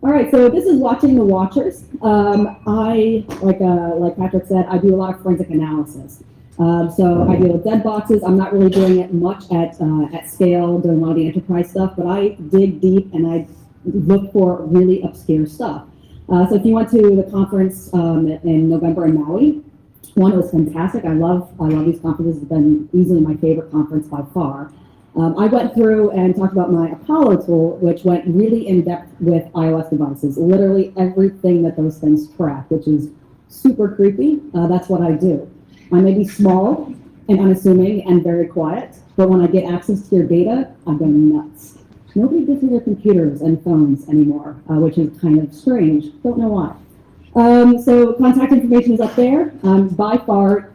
All right, so this is watching the watchers. Like Patrick said, I do a lot of forensic analysis. So I deal with dead boxes. I'm not really doing it much at scale, doing a lot of the enterprise stuff, but I dig deep and I look for really obscure stuff. So if you went to the conference in November in Maui, one, it was fantastic. I love these conferences. It's been easily my favorite conference by far. I went through and talked about my Apollo tool, which went really in depth with iOS devices, literally everything that those things track, which is super creepy. That's what I do. I may be small and unassuming and very quiet, but when I get access to your data, I go nuts. Nobody gives me their computers and phones anymore, which is kind of strange. Don't know why. So contact information is up there. By far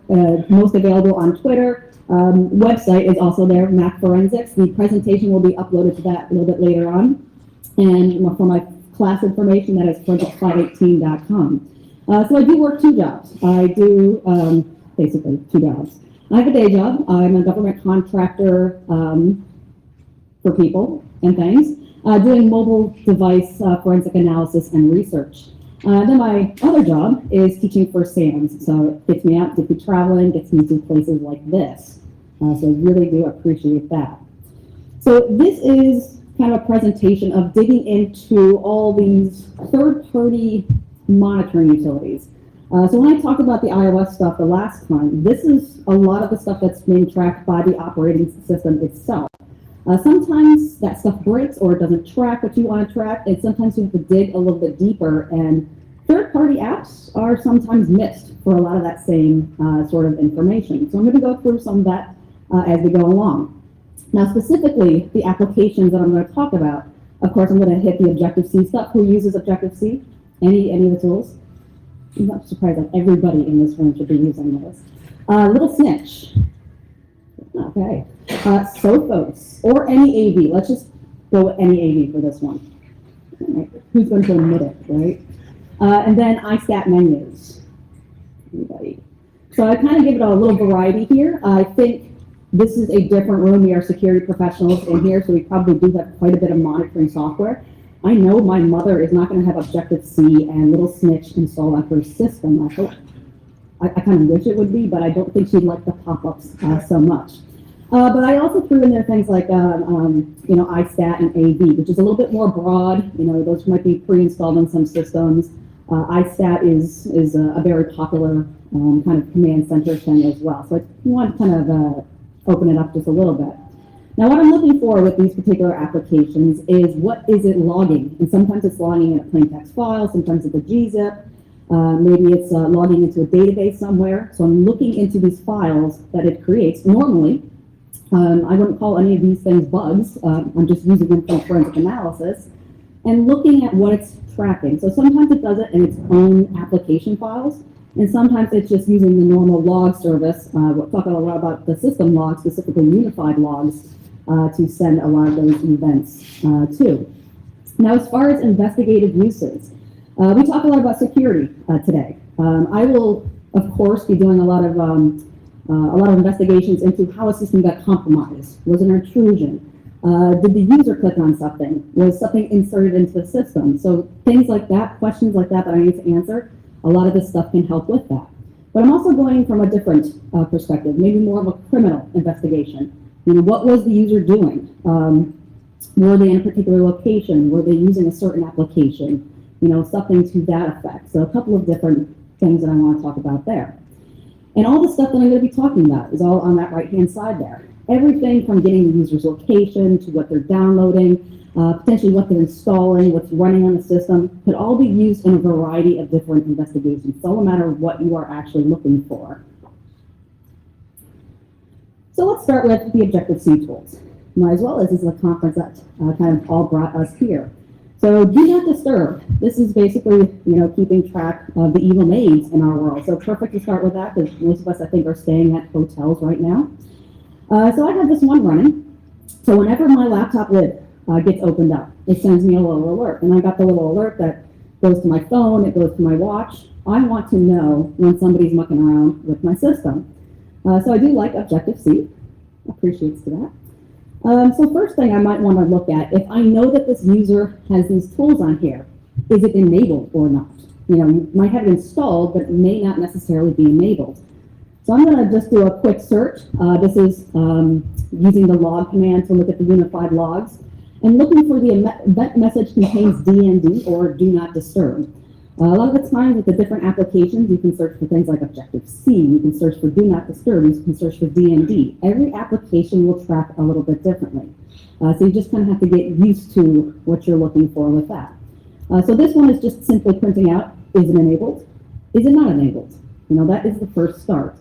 most available on Twitter. Website is also there, Mac Forensics. The presentation will be uploaded to that a little bit later on. And for my class information, that is forensics518.com. So I do work two jobs. I do basically two jobs. I have a day job. I'm a government contractor for people and things, doing mobile device forensic analysis and research. Then my other job is teaching for SAMs. So it gets me out, gets me traveling, gets me to places like this. So I really do appreciate that. So this is kind of a presentation of digging into all these third-party monitoring utilities. So when I talked about the iOS stuff the last time, this is a lot of the stuff that's being tracked by the operating system itself. Sometimes that stuff breaks or it doesn't track what you want to track, and sometimes you have to dig a little bit deeper, and third-party apps are sometimes missed for a lot of that same sort of information. So I'm going to go through some of that as we go along. Now, specifically, the applications that I'm going to talk about, of course, I'm going to hit the Objective-C stuff. Who uses Objective-C? Any of the tools? I'm not surprised that everybody in this room should be using this. Little Snitch. Okay. Sophos, or any AV. Let's just go with any AV for this one. Right. Who's going to admit it, right? And then iStat menus. Anybody? So I kind of give it a little variety here. I think this is a different room. We are security professionals in here, so we probably do have quite a bit of monitoring software. I know my mother is not going to have Objective-C and Little Snitch installed on her system. I kind of wish it would be, but I don't think she'd like the pop-ups so much. But I also threw in there things like, iStat and AV, which is a little bit more broad. Those might be pre-installed on some systems. iStat is a very popular kind of command center thing as well. So I want to kind of open it up just a little bit. Now, what I'm looking for with these particular applications is what is it logging? And sometimes it's logging in a plain text file, sometimes it's a gzip, maybe it's logging into a database somewhere. So I'm looking into these files that it creates. Normally, I wouldn't call any of these things bugs. I'm just using them for forensic analysis and looking at what it's tracking. So sometimes it does it in its own application files, and sometimes it's just using the normal log service. We'll talk a lot about the system logs, specifically unified logs, to send a lot of those events to. Now, as far as investigative uses, we talk a lot about security today. I will, of course, be doing a lot of investigations into how a system got compromised. Was it an intrusion? Did the user click on something? Was something inserted into the system? So things like that, questions like that I need to answer, a lot of this stuff can help with that. But I'm also going from a different perspective, maybe more of a criminal investigation. What was the user doing? Were they in a particular location? Were they using a certain application? Something to that effect. So a couple of different things that I want to talk about there. And all the stuff that I'm going to be talking about is all on that right-hand side there. Everything from getting the user's location to what they're downloading, potentially what they're installing, what's running on the system, could all be used in a variety of different investigations. It's all a matter of what you are actually looking for. So let's start with the Objective-C tools. Might as well, as this is a conference that kind of all brought us here. So do not disturb. This is basically, keeping track of the evil maids in our world. So perfect to start with that, because most of us, I think, are staying at hotels right now. So I have this one running. So whenever my laptop lid gets opened up, it sends me a little alert. And I got the little alert that goes to my phone, it goes to my watch. I want to know when somebody's mucking around with my system. So I do like Objective-C. Appreciates to that. So first thing I might want to look at, if I know that this user has these tools on here, is it enabled or not? You know, you might have it installed, but it may not necessarily be enabled. So I'm going to just do a quick search. This is using the log command to look at the unified logs and looking for the event message contains DND or do not disturb. A lot of the time with the different applications, you can search for things like Objective-C, you can search for do not disturb, you can search for DND. Every application will track a little bit differently. So you just kind of have to get used to what you're looking for with that. So this one is just simply printing out, is it enabled? Is it not enabled? You know, that is the first start.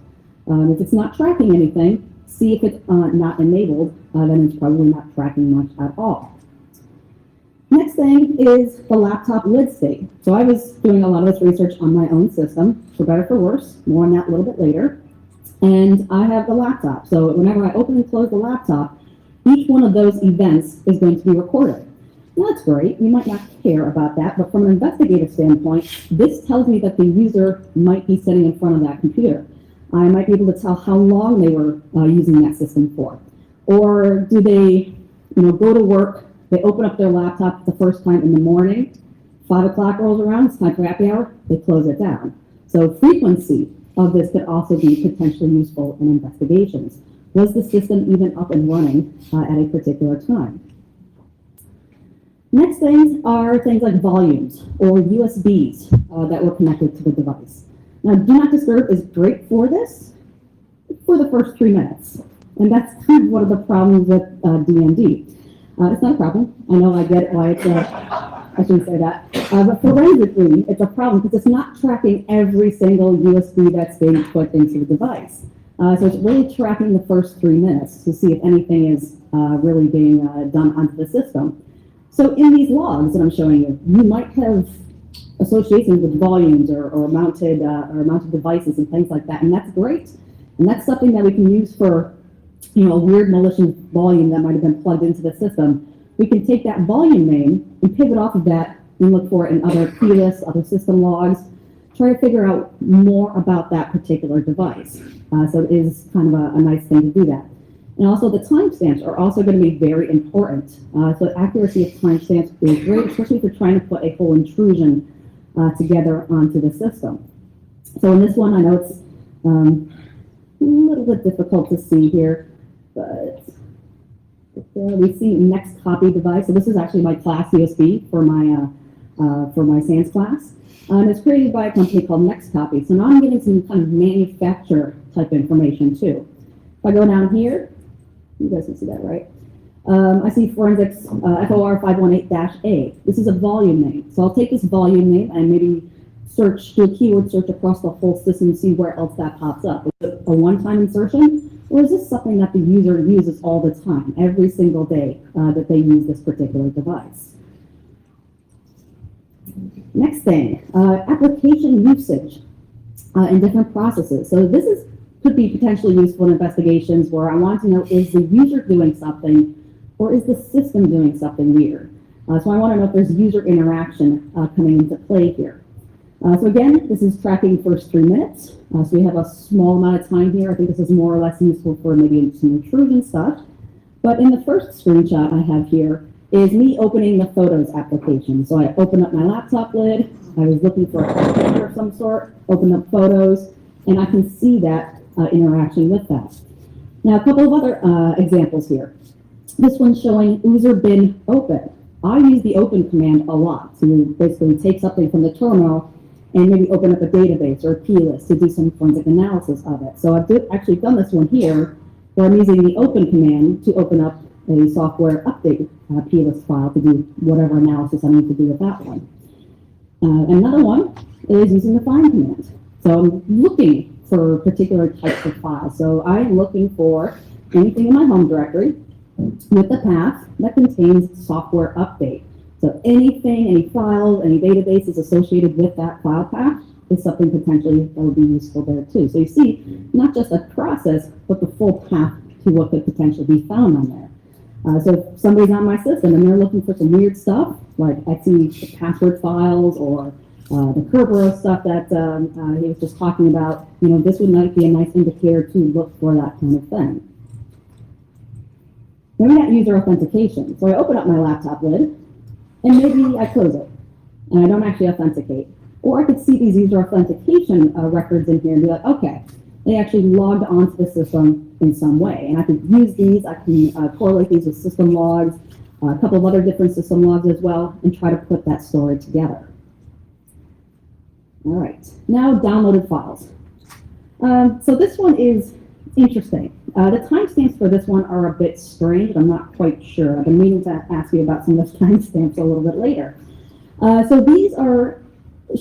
If it's not tracking anything, see if it's not enabled, then it's probably not tracking much at all. Next thing is the laptop lid state. So I was doing a lot of this research on my own system, for better or for worse, more on that a little bit later. And I have the laptop. So whenever I open and close the laptop, each one of those events is going to be recorded. Now that's great. You might not care about that, but from an investigative standpoint, this tells me that the user might be sitting in front of that computer. I might be able to tell how long they were using that system for. Or do they, go to work, they open up their laptop the first time in the morning, 5 o'clock rolls around, it's time for happy hour, they close it down. So frequency of this could also be potentially useful in investigations. Was the system even up and running at a particular time? Next things are things like volumes or USBs that were connected to the device. Now, do not disturb is great for this for the first 3 minutes. And that's kind of one of the problems with DND. It's not a problem. I know I get why it's I shouldn't say that. But forensically, it's a problem because it's not tracking every single USB that's being put into the device. So it's really tracking the first 3 minutes to see if anything is really being done onto the system. So in these logs that I'm showing you, you might have associations with volumes or mounted devices and things like that, and that's great. And that's something that we can use for, a weird malicious volume that might have been plugged into the system. We can take that volume name and pivot off of that and look for it in other PLIS, other system logs, try to figure out more about that particular device. So it is kind of a nice thing to do that. And also the timestamps are also going to be very important. So accuracy of timestamps is great, especially if you're trying to put a whole intrusion together onto the system. So in this one, I know it's a little bit difficult to see here, but we see next copy device. So this is actually my class USB for my SANS class. And it's created by a company called NextCopy. So now I'm getting some kind of manufacturer type information too. If I go down here, you guys can see that, right? I see forensics FOR 518-A. This is a volume name. So I'll take this volume name and maybe do a keyword search across the whole system and see where else that pops up. Is it a one-time insertion, or is this something that the user uses all the time, every single day that they use this particular device? Next thing, application usage in different processes. So this could be potentially useful in investigations where I want to know, is the user doing something or is the system doing something weird? So I want to know if there's user interaction coming into play here. So again, this is tracking first 3 minutes. So we have a small amount of time here. I think this is more or less useful for maybe some intrusion stuff. But in the first screenshot I have here is me opening the Photos application. So I open up my laptop lid. I was looking for a picture of some sort, open up Photos, and I can see that interaction with that. Now, a couple of other examples here. This one's showing user bin open. I use the open command a lot to basically take something from the terminal and maybe open up a database or a plist to do some forensic analysis of it. So I've actually done this one here where I'm using the open command to open up a software update plist file to do whatever analysis I need to do with that one. Another one is using the find command. So I'm looking for particular types of files. So I'm looking for anything in my home directory with the path that contains software update. So anything, any files, any databases associated with that file path is something potentially that would be useful there too. So you see, not just a process, but the full path to what could potentially be found on there. So if somebody's on my system and they're looking for some weird stuff, like Etsy password files or the Kerberos stuff that he was just talking about, this would might be a nice indicator to look for that kind of thing. Then we got user authentication. So I open up my laptop lid, and maybe I close it. and I don't actually authenticate. Or I could see these user authentication records in here and be like, okay, they actually logged onto the system in some way. And I can use these, I can correlate these with system logs, a couple of other different system logs as well, and try to put that story together. All right, now downloaded files. So this one is interesting. The timestamps for this one are a bit strange. I'm not quite sure. I've been meaning to ask you about some of those timestamps a little bit later. So these are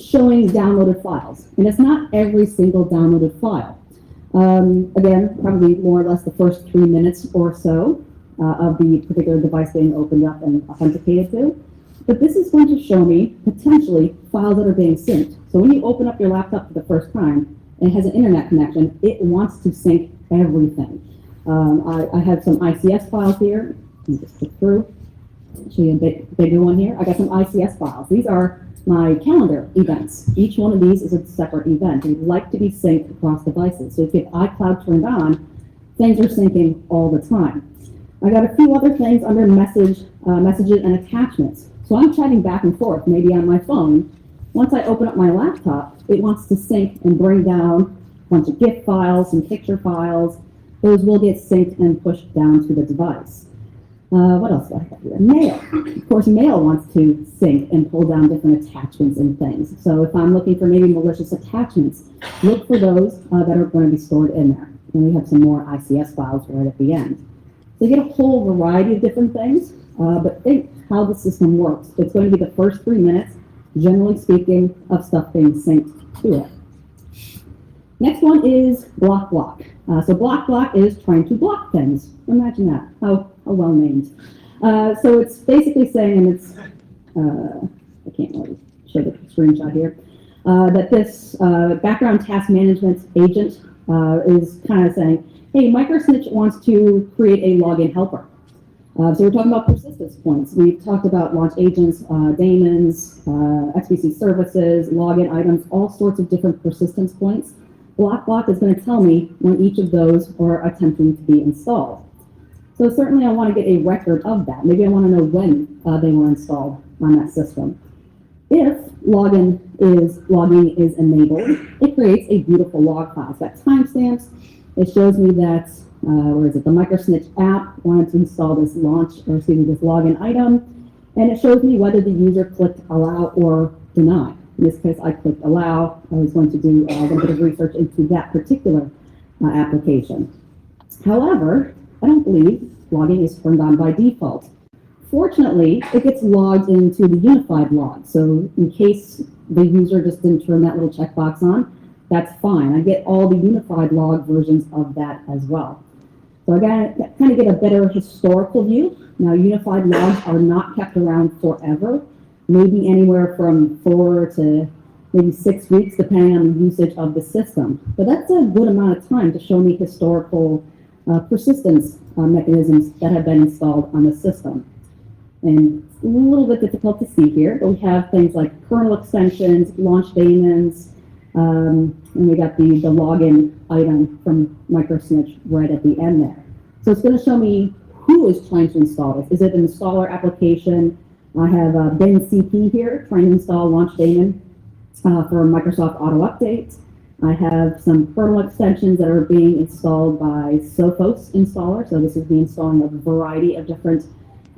showing downloaded files, and it's not every single downloaded file. Again, probably more or less the first 3 minutes or so of the particular device being opened up and authenticated to. But this is going to show me potentially files that are being synced. So when you open up your laptop for the first time and it has an internet connection, it wants to sync everything. I have some ICS files here. Let me just click through. Show you a bigger one here. I got some ICS files. These are my calendar events. Each one of these is a separate event. They like to be synced across devices. So if you have iCloud turned on, things are syncing all the time. I got a few other things under messages and attachments. So I'm chatting back and forth, maybe on my phone. Once I open up my laptop, it wants to sync and bring down a bunch of GIF files and picture files. Those will get synced and pushed down to the device. What else do I have here? Mail. Of course, Mail wants to sync and pull down different attachments and things. So if I'm looking for maybe malicious attachments, look for those that are going to be stored in there. And we have some more ICS files right at the end. So you get a whole variety of different things, but think how the system works. It's going to be the first 3 minutes, generally speaking, of stuff being synced to it. Next one is block. So block is trying to block things. Imagine that, how well named. So it's basically saying, and it's, I can't really show the screenshot here, that this background task management agent is kind of saying, hey, Microsnitch wants to create a login helper. So we're talking about persistence points. We've talked about launch agents, daemons, XPC services, login items, all sorts of different persistence points. Block is going to tell me when each of those are attempting to be installed. So certainly I want to get a record of that. Maybe I want to know when they were installed on that system. If logging is enabled, it creates a beautiful log file. It's got timestamps. It shows me that, the Microsnitch app wanted to install this this login item, and it shows me whether the user clicked allow or deny. In this case, I clicked allow. I was going to do a little bit of research into that particular application. However, I don't believe logging is turned on by default. Fortunately, it gets logged into the unified log. So in case the user just didn't turn that little checkbox on, that's fine. I get all the unified log versions of that as well. So I kind of get a better historical view. Now, unified logs are not kept around forever, maybe anywhere from 4 to maybe 6 weeks, depending on the usage of the system. But that's a good amount of time to show me historical persistence mechanisms that have been installed on the system. And it's a little bit difficult to see here, but we have things like kernel extensions, launch daemons, and we got the login item from Microsnitch right at the end there. So it's going to show me who is trying to install this. Is it an installer application? I have BenCP here trying to install launch daemon for Microsoft Auto Update. I have some kernel extensions that are being installed by Sophos installer. So this is me installing a variety of different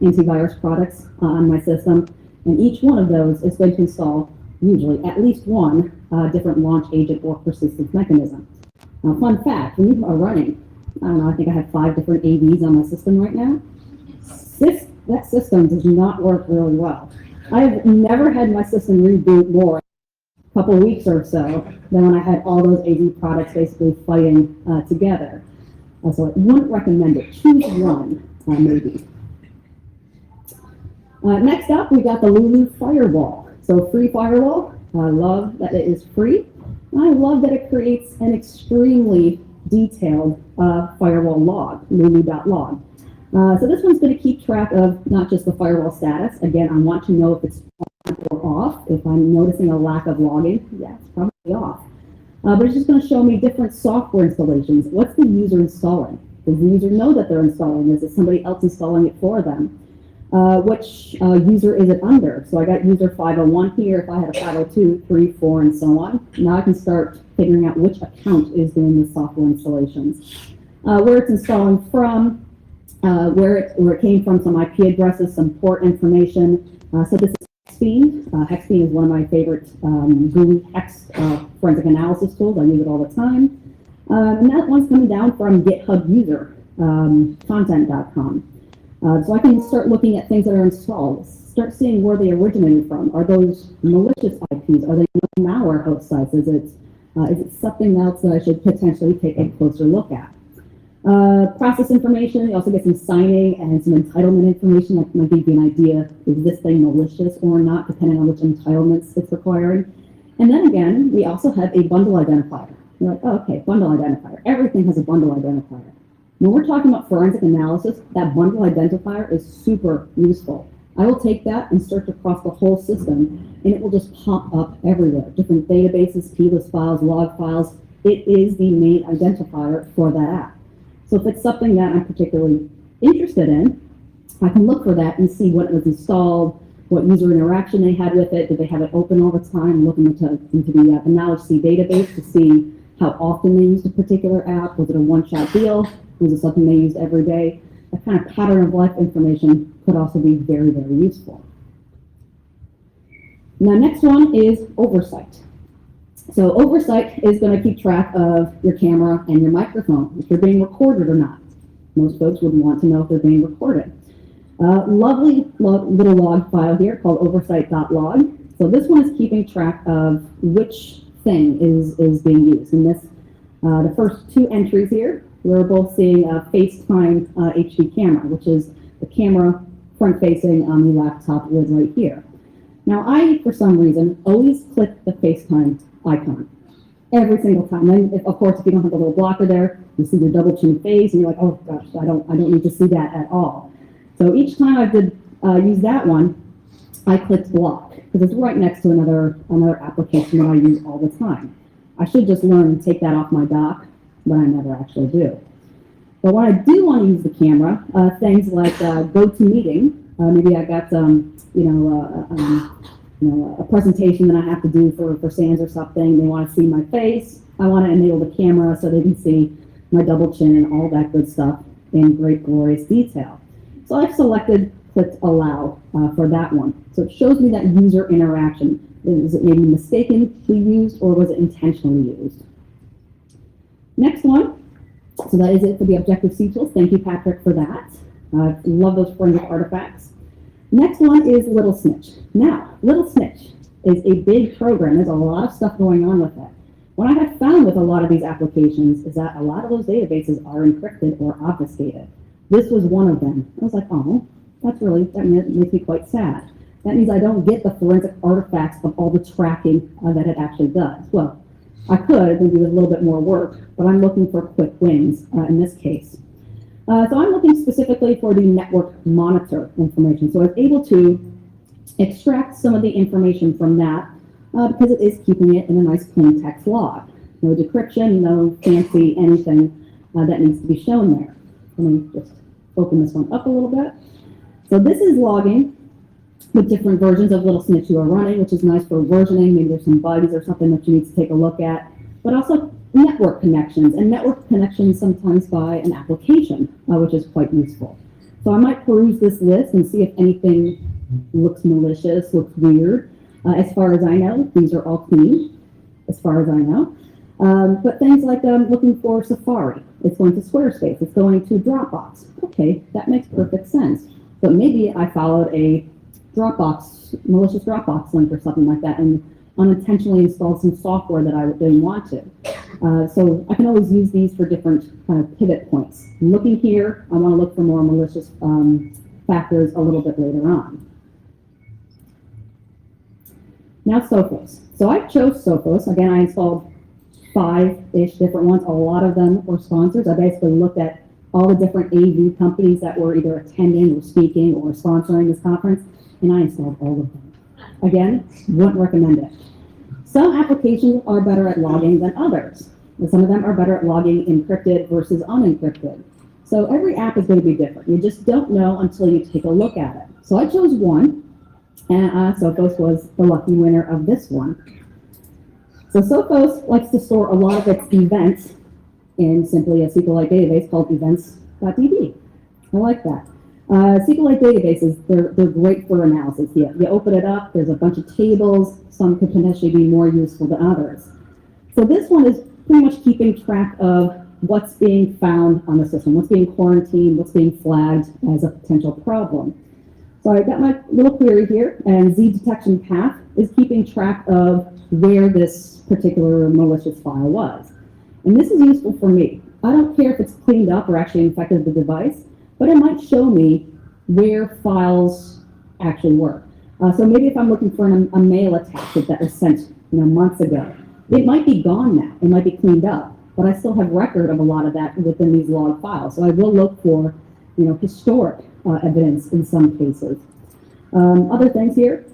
antivirus products on my system. And each one of those is going to install usually at least one different launch agent or persistence mechanism. Now, fun fact, when you are running, I don't know, I think I have 5 different AVs on my system right now. That system does not work really well. I have never had my system reboot more a couple of weeks or so than when I had all those AV products basically fighting together. So I wouldn't recommend it. Choose one, maybe. Next up, we got the Lulu Firewall. So free firewall. I love that it is free. I love that it creates an extremely detailed firewall log, lulu.log. So this one's going to keep track of not just the firewall status. Again, I want to know if it's on or off. If I'm noticing a lack of logging, yeah, it's probably off. But it's just going to show me different software installations. What's the user installing? Does the user know that they're installing this? Is somebody else installing it for them? Which user is it under? So I got user 501 here. If I had a 502, 3, 4, and so on. Now I can start figuring out which account is doing the software installations. Where it's installing from, where it came from, some IP addresses, some port information. So this is Hexbeam. Hexbeam is one of my favorite GUI hex forensic analysis tools. I use it all the time. And that one's coming down from GitHub user, content.com. So I can start looking at things that are installed, start seeing where they originated from. Are those malicious IPs? Are they malware host sites? Is it something else that I should potentially take a closer look at? Process information, you also get some signing and some entitlement information that might give you an idea, is this thing malicious or not, depending on which entitlements it's requiring. And then again, we also have a bundle identifier. You're like, oh, okay, bundle identifier. Everything has a bundle identifier. When we're talking about forensic analysis, that bundle identifier is super useful. I will take that and search across the whole system, and it will just pop up everywhere. Different databases, plist files, log files. It is the main identifier for that app. So if it's something that I'm particularly interested in, I can look for that and see when it was installed, what user interaction they had with it, did they have it open all the time, looking into the Knowledge C database to see how often they used a particular app. Was it a one-shot deal? Was it something they used every day? That kind of pattern of life information could also be very, very useful. Now, next one is oversight. So oversight is going to keep track of your camera and your microphone, if you're being recorded or not. Most folks would want to know if they're being recorded. Lovely little log file here called oversight.log. So this one is keeping track of which thing is being used. And this, the first two entries here, we're both seeing a FaceTime HD camera, which is the camera front-facing on the laptop lid right here. Now, I, for some reason, always click the FaceTime icon every single time. Then, of course, if you don't have the little blocker there, you see your double chin face, and you're like, oh gosh, I don't need to see that at all. So each time I did use that one, I clicked block because it's right next to another application that I use all the time. I should just learn and take that off my dock, but I never actually do. But when I do want to use the camera, things like GoToMeeting, maybe I got a presentation that I have to do for SANS or something. They want to see my face. I want to enable the camera so they can see my double chin and all that good stuff in great, glorious detail. So I've clicked allow for that one. So it shows me that user interaction. Is it maybe mistakenly used or was it intentionally used? Next one. So that is it for the Objective-C tools. Thank you, Patrick, for that. I love those forensic artifacts. Next one is Little Snitch. Now, Little Snitch is a big program. There's a lot of stuff going on with it. What I have found with a lot of these applications is that a lot of those databases are encrypted or obfuscated. This was one of them. I was like, oh, that makes me quite sad. That means I don't get the forensic artifacts of all the tracking that it actually does. Well, I could, maybe with a little bit more work, but I'm looking for quick wins in this case. So I'm looking specifically for the network monitor information. So I was able to extract some of the information from that because it is keeping it in a nice plain text log. No decryption, no fancy anything that needs to be shown there. Let me just open this one up a little bit. So this is logging with different versions of Little Snitch you are running, which is nice for versioning. Maybe there's some bugs or something that you need to take a look at, but also network connections, and network connections sometimes by an application, which is quite useful. So I might peruse this list and see if anything looks malicious, looks weird. As far as I know, these are all clean, as far as I know. But things like looking for Safari, it's going to Squarespace, it's going to Dropbox. Okay, that makes perfect sense. But maybe I followed a malicious Dropbox link or something like that, and unintentionally installed some software that I didn't want to. So I can always use these for different kind of pivot points. Looking here, I want to look for more malicious factors a little bit later on. Now Sophos. So I chose Sophos. Again, I installed 5-ish different ones. A lot of them were sponsors. I basically looked at all the different AV companies that were either attending or speaking or sponsoring this conference, and I installed all of them. Again, wouldn't recommend it. Some applications are better at logging than others. Some of them are better at logging encrypted versus unencrypted. So every app is going to be different. You just don't know until you take a look at it. So I chose one, and Sophos was the lucky winner of this one. So Sophos likes to store a lot of its events in simply a SQLite database called events.db. I like that. SQLite databases, they're great for analysis. You open it up, there's a bunch of tables, some could potentially be more useful than others. So this one is pretty much keeping track of what's being found on the system, what's being quarantined, what's being flagged as a potential problem. So I got my little query here, and Z detection path is keeping track of where this particular malicious file was. And this is useful for me. I don't care if it's cleaned up or actually infected the device, but it might show me where files actually were. So maybe if I'm looking for a mail attack that was sent months ago, it might be gone now, it might be cleaned up, but I still have record of a lot of that within these log files. So I will look for historic evidence in some cases. Other things here,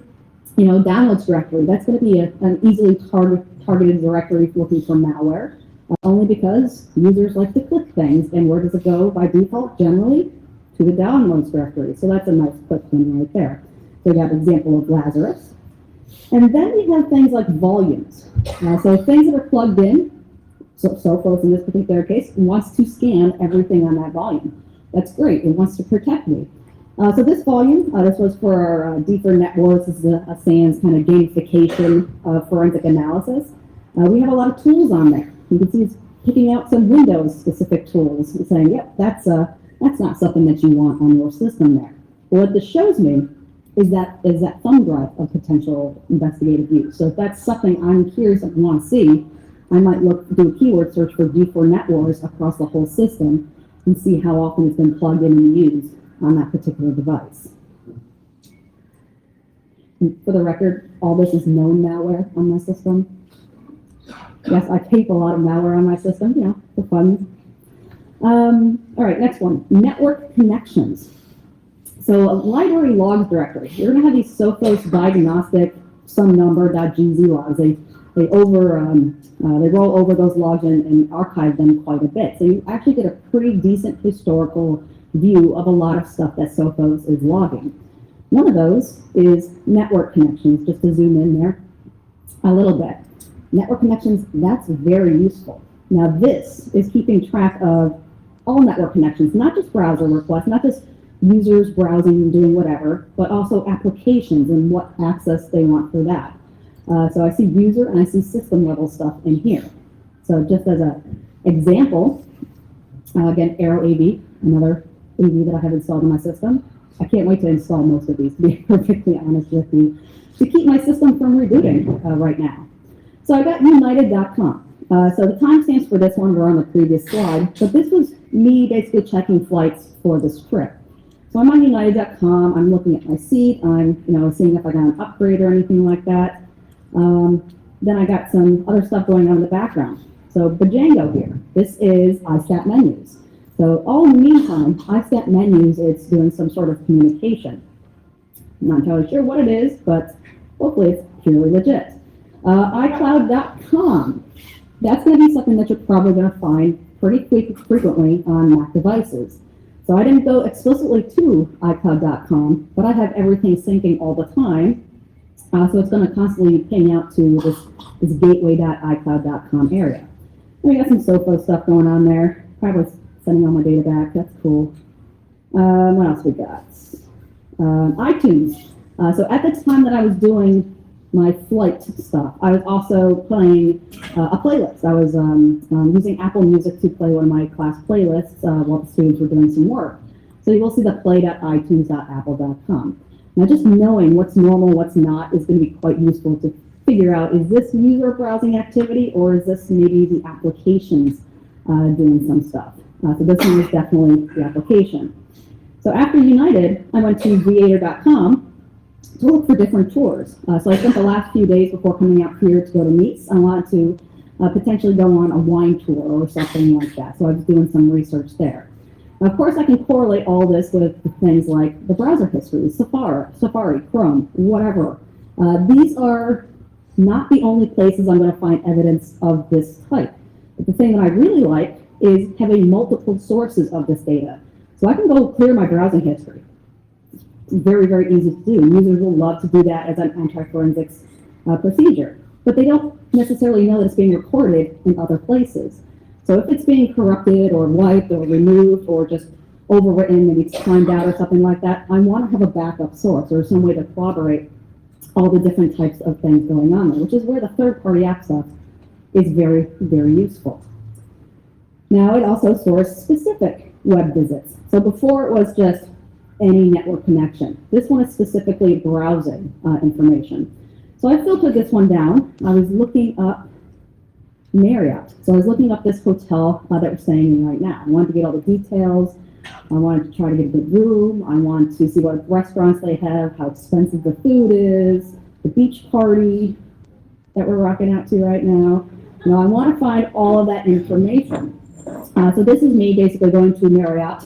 downloads directory, that's going to be an easily targeted directory looking for malware, only because users like to click things, and where does it go by default? Generally to the downloads directory. So that's a nice quick one right there. So we have an example of Lazarus. And then we have things like volumes. So things that are plugged in, so Sophos in this particular case wants to scan everything on that volume. That's great, it wants to protect me. So this volume, this was for our deeper networks. This is a SANS kind of gamification of forensic analysis. We have a lot of tools on there. You can see it's picking out some Windows-specific tools and saying, yep, that's not something that you want on your system there. But what this shows me is that thumb drive of potential investigative use. So if that's something I'm curious and want to see, I might do a keyword search for D4 net wars across the whole system and see how often it's been plugged in and used on that particular device. And for the record, all this is known malware on my system. Yes, I tape a lot of malware on my system, for fun. All right, next one, network connections. So a library logs directory. You're going to have these Sophos diagnostic some number.gz logs. They roll over those logs and archive them quite a bit. So you actually get a pretty decent historical view of a lot of stuff that Sophos is logging. One of those is network connections, just to zoom in there a little bit. Network connections, that's very useful. Now this is keeping track of all network connections, not just browser requests, not just users browsing and doing whatever, but also applications and what access they want for that. So I see user and I see system level stuff in here. So just as an example, again, Arrow AV, another AV that I have installed in my system. I can't wait to install most of these, to be perfectly honest with you, to keep my system from rebooting right now. So I got United.com. So the timestamps for this one were on the previous slide, but this was me basically checking flights for this trip. So I'm on United.com, I'm looking at my seat, I'm seeing if I got an upgrade or anything like that. Then I got some other stuff going on in the background. So Bajango here, this is iStat menus. So all in the meantime, iStat menus, it's doing some sort of communication. I'm not entirely sure what it is, but hopefully it's purely legit. iCloud.com, that's going to be something that you're probably going to find pretty frequently on Mac devices. So I didn't go explicitly to iCloud.com, but I have everything syncing all the time. So it's going to constantly ping out to this gateway.icloud.com area. And we got some Sophos stuff going on there. Probably sending all my data back. That's cool. What else we got? iTunes. So at the time that I was doing my flight stuff, I was also playing a playlist. I was using Apple Music to play one of my class playlists while the students were doing some work. So you will see the play.itunes.apple.com. Now just knowing what's normal, what's not is going to be quite useful to figure out, is this user browsing activity or is this maybe the applications doing some stuff? So this one is definitely the application. So after United, I went to Viator.com to look for different tours. So I spent the last few days before coming out here to go to Meets. I wanted to potentially go on a wine tour or something like that. So I was doing some research there. Of course, I can correlate all this with things like the browser history, Safari, Chrome, whatever. These are not the only places I'm going to find evidence of this type. But the thing that I really like is having multiple sources of this data. So I can go clear my browsing history. It's very, very easy to do. Users will love to do that as an anti-forensics procedure, but they don't necessarily know that it's being recorded in other places. So if it's being corrupted or wiped or removed or just overwritten, maybe it's timed out or something like that, I want to have a backup source or some way to corroborate all the different types of things going on there, which is where the third-party app stuff is very, very useful. Now it also stores specific web visits. So before it was just any network connection. This one is specifically browsing information. So I filtered this one down. I was looking up Marriott. So I was looking up this hotel that we're staying in right now. I wanted to get all the details. I wanted to try to get a good room. I want to see what restaurants they have, how expensive the food is, the beach party that we're rocking out to right now. Now I want to find all of that information. So this is me basically going to Marriott,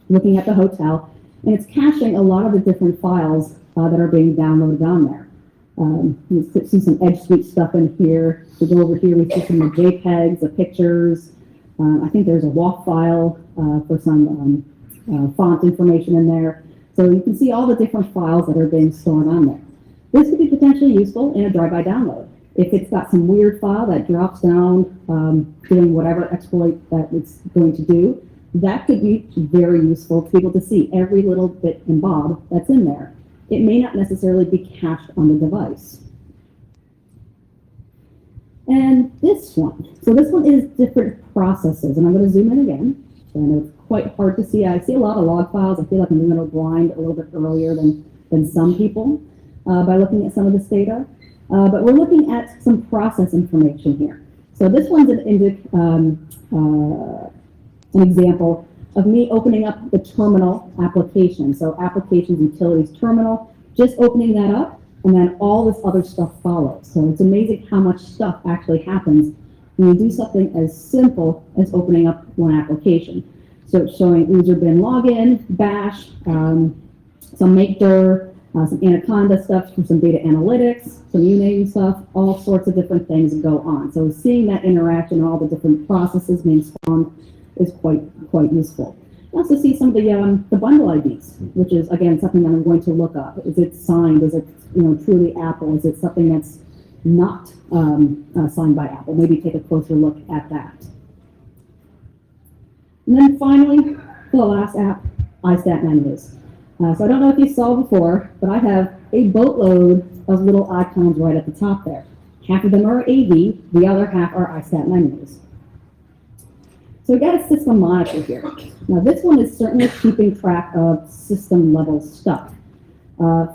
looking at the hotel, and it's caching a lot of the different files that are being downloaded on there. You see some Edge Suite stuff in here. We go over here, we see some of the JPEGs, the pictures. I think there's a WAF file for some font information in there. So you can see all the different files that are being stored on there. This could be potentially useful in a drive-by download. If it's got some weird file that drops down doing whatever exploit that it's going to do, that could be very useful to be able to see every little bit and bob that's in there. It may not necessarily be cached on the device. And this one. So this one is different processes, and I'm going to zoom in again. So I know it's quite hard to see. I see a lot of log files. I feel like I'm going to blind a little bit earlier than some people by looking at some of this data. But we're looking at some process information here. So this one's an example of me opening up the terminal application. So applications, utilities, terminal, just opening that up, and then all this other stuff follows. So it's amazing how much stuff actually happens when you do something as simple as opening up one application. So it's showing user bin login, bash, some makedir, some Anaconda stuff for some data analytics, some uname stuff, all sorts of different things go on. So seeing that interaction and all the different processes being spawned is quite useful. You also see some of the bundle IDs, which is again something that I'm going to look up. Is it signed? Is it truly Apple? Is it something that's not signed by Apple? Maybe take a closer look at that. And then finally, the last app, iStat menus. So I don't know if you saw before, but I have a boatload of little icons right at the top there. Half of them are AV, the other half are iStat menus. So we got a system monitor here. Now this one is certainly keeping track of system level stuff.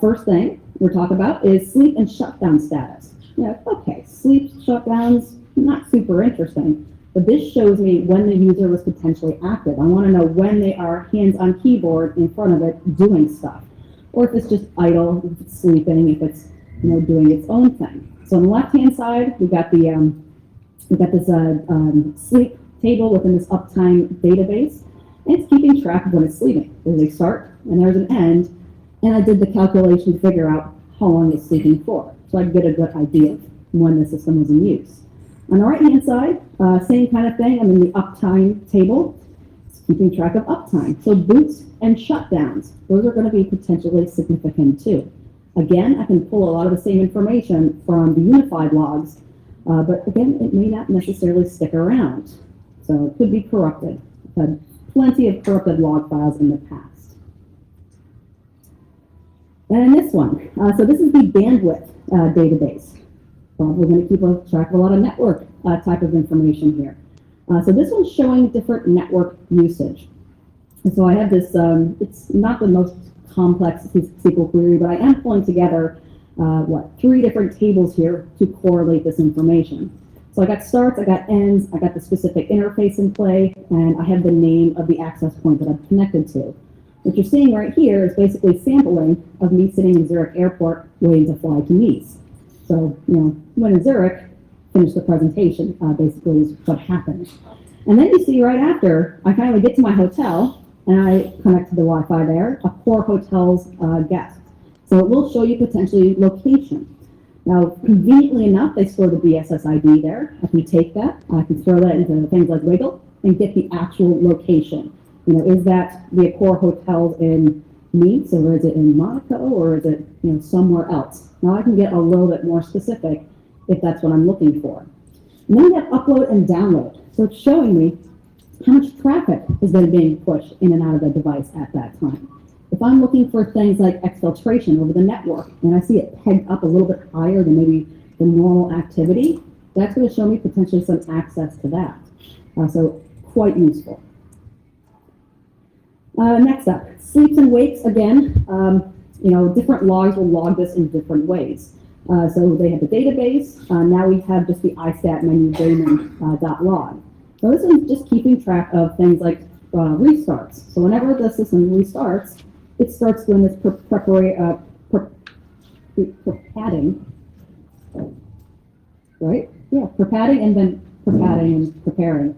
First thing we're talking about is sleep and shutdown status. Okay, sleep shutdowns, not super interesting, but this shows me when the user was potentially active. I want to know when they are hands on keyboard in front of it doing stuff, or if it's just idle, if it's sleeping, if it's doing its own thing. So on the left hand side, we've got the this sleep table within this uptime database, and it's keeping track of when it's sleeping. There's a start and there's an end, and I did the calculation to figure out how long it's sleeping for, so I could get a good idea of when the system was in use. On the right-hand side, same kind of thing. I'm in the uptime table. It's keeping track of uptime. So boots and shutdowns, those are going to be potentially significant too. Again, I can pull a lot of the same information from the unified logs, but again, it may not necessarily stick around. So it could be corrupted. I've had plenty of corrupted log files in the past. And this one, so this is the bandwidth database. We're going to keep track of a lot of network type of information here. So this one's showing different network usage. And so I have this, it's not the most complex SQL query, but I am pulling together, 3 different tables here to correlate this information. So I got starts, I got ends, I got the specific interface in play, and I have the name of the access point that I'm connected to. What you're seeing right here is basically sampling of me sitting in Zurich Airport waiting to fly to Nice. So, when in Zurich, finish the presentation, basically is what happened. And then you see right after, I finally get to my hotel, and I connect to the Wi-Fi there, a Core Hotels guest. So it will show you potentially location. Now, conveniently enough, they store the BSS ID there. I can take that, I can throw that into things like Wiggle, and get the actual location. You know, is that the Accor Hotel in Nice, or is it in Monaco, or is it, you know, somewhere else? Now I can get a little bit more specific if that's what I'm looking for. And then we have upload and download. So it's showing me how much traffic is then being pushed in and out of the device at that time. If I'm looking for things like exfiltration over the network, and I see it pegged up a little bit higher than maybe the normal activity, that's going to show me potentially some access to that. So quite useful. Next up, sleeps and wakes. Again, you know, different logs will log this in different ways. So they have the database. Now we have just the iStat menu daemon.log. So this is just keeping track of things like restarts. So whenever the system restarts, it starts doing this padding, right? Yeah, padding and then padding and preparing.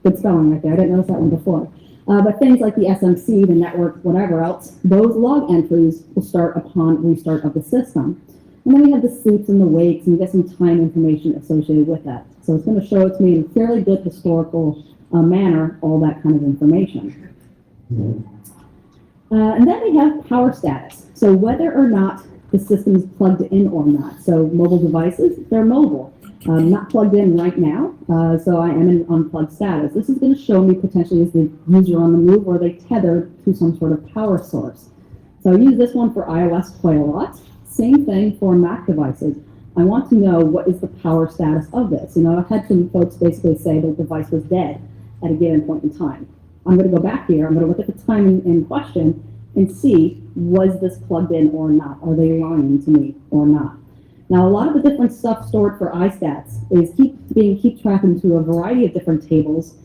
Good spelling right there. I didn't notice that one before. But things like the SMC, the network, whatever else, those log entries will start upon restart of the system. And then we have the sleeps and the wakes, and you get some time information associated with that. So it's going to show it to me in a fairly good historical manner, all that kind of information. And then we have power status. So whether or not the system is plugged in or not. So mobile devices, they're mobile. Not plugged in right now, so I am in unplugged status. This is going to show me potentially is the user on the move or they tethered to some sort of power source. So I use this one for iOS quite a lot. Same thing for Mac devices. I want to know what is the power status of this. You know, I've had some folks basically say the device was dead at a given point in time. I'm going to go back here. I'm going to look at the time in question and see, was this plugged in or not? Are they lying to me or not? Now, a lot of the different stuff stored for iStats is keep track into a variety of different tables,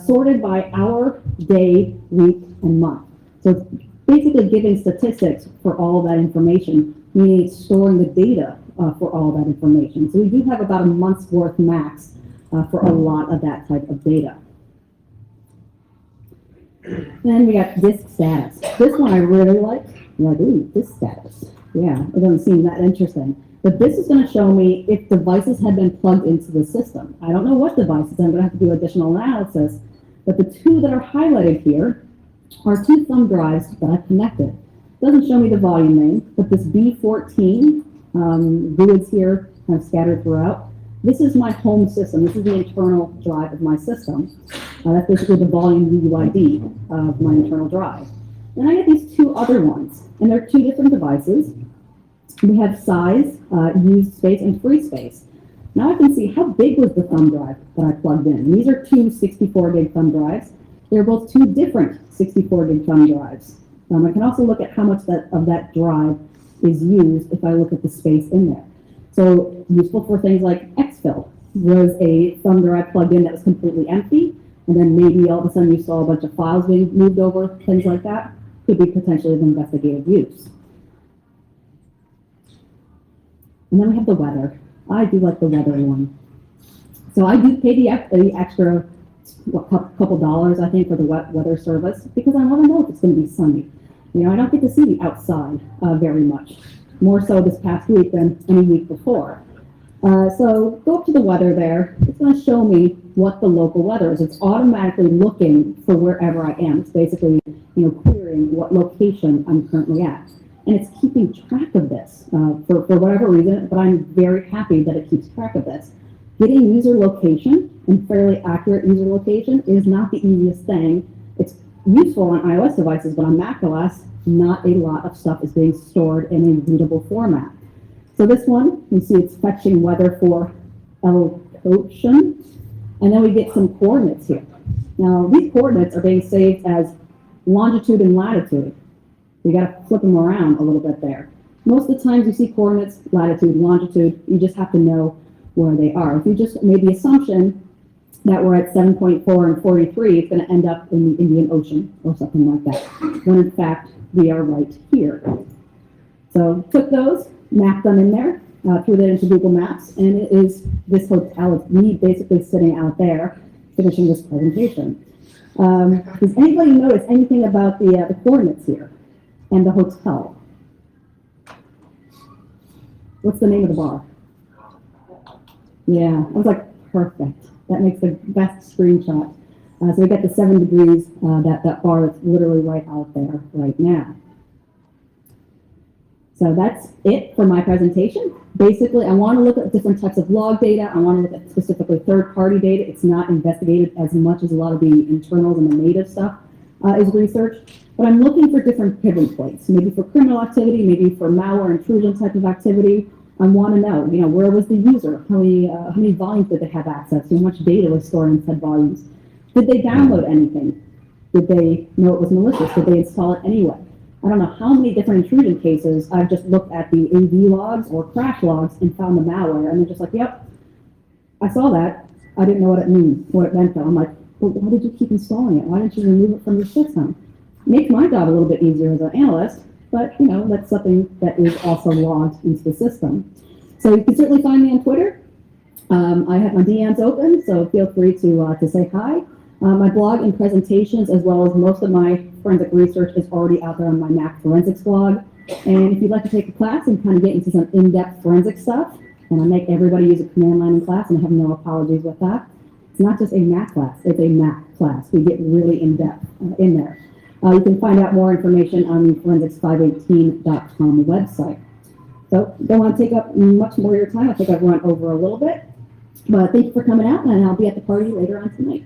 sorted by hour, day, week, and month. So it's basically giving statistics for all of that information, meaning it's storing the data for all that information. So we do have about a month's worth max for a lot of that type of data. Then we got disk status. This one I really like. I'm like, ooh, disk status. Yeah, it doesn't seem that interesting. But this is going to show me if devices have been plugged into the system. I don't know what devices. I'm going to have to do additional analysis. But the two that are highlighted here are two thumb drives that I've connected. It doesn't show me the volume name, but this B14, GUIDs here kind of scattered throughout. This is my home system. This is the internal drive of my system. That's basically the volume UUID of my internal drive. Then I get these two other ones, and they're two different devices. We have size, used space, and free space. Now I can see how big was the thumb drive that I plugged in. These are two 64 gig thumb drives. They're both two different 64 gig thumb drives. I can also look at how much of that drive is used if I look at the space in there. So useful for things like exfil. Was a thumb drive plugged in that was completely empty, and then maybe all of a sudden you saw a bunch of files being moved over, things like that, could be potentially of investigative use. And then we have the weather. I do like the weather one. So I do pay the extra couple dollars, I think, for the weather service because I want to know if it's going to be sunny. You know, I don't get to see outside very much, more so this past week than any week before. So go up to the weather there. It's going to show me what the local weather is. It's automatically looking for wherever I am. It's basically, you know, querying what location I'm currently at. And it's keeping track of this for whatever reason, but I'm very happy that it keeps track of this. Getting user location and fairly accurate user location is not the easiest thing. It's useful on iOS devices, but on macOS, not a lot of stuff is being stored in a readable format. So this one, you see it's fetching weather for location, and then we get some coordinates here. Now, these coordinates are being saved as longitude and latitude. You got to flip them around a little bit there. Most of the times you see coordinates, latitude, longitude, you just have to know where they are. If you just made the assumption that we're at 7.4 and 43, it's going to end up in the Indian Ocean or something like that, when in fact we are right here. So took those, mapped them in there, threw that into Google Maps, and it is this hotel. It's me basically sitting out there finishing this presentation. Does anybody notice anything about the coordinates here and the hotel? What's the name of the bar? Yeah, I was like, perfect. That makes the best screenshot. So we got the 7 degrees, that bar that's literally right out there right now. So that's it for my presentation. Basically, I want to look at different types of log data. I want to look at specifically third-party data. It's not investigated as much as a lot of the internals and the native stuff is researched. But I'm looking for different pivot points, maybe for criminal activity, maybe for malware intrusion type of activity. I want to know, where was the user? How many volumes did they have access to? How much data was stored in said volumes? Did they download anything? Did they know it was malicious? Did they install it anyway? I don't know how many different intrusion cases I've just looked at the AV logs or crash logs and found the malware, and they're just like, yep, I saw that. I didn't know what it meant though. I'm like, well, why did you keep installing it? Why didn't you remove it from your system? Makes my job a little bit easier as an analyst, but that's something that is also logged into the system. So you can certainly find me on Twitter. I have my DMs open, so feel free to say hi. My blog and presentations, as well as most of my forensic research, is already out there on my Mac Forensics blog. And if you'd like to take a class and kind of get into some in-depth forensic stuff, and I make everybody use a command line in class, and I have no apologies with that. It's not just a Mac class, it's a Mac class. We get really in-depth in there. You can find out more information on the forensics518.com website. So don't want to take up much more of your time. I think I've run over a little bit. But thank you for coming out, and I'll be at the party later on tonight.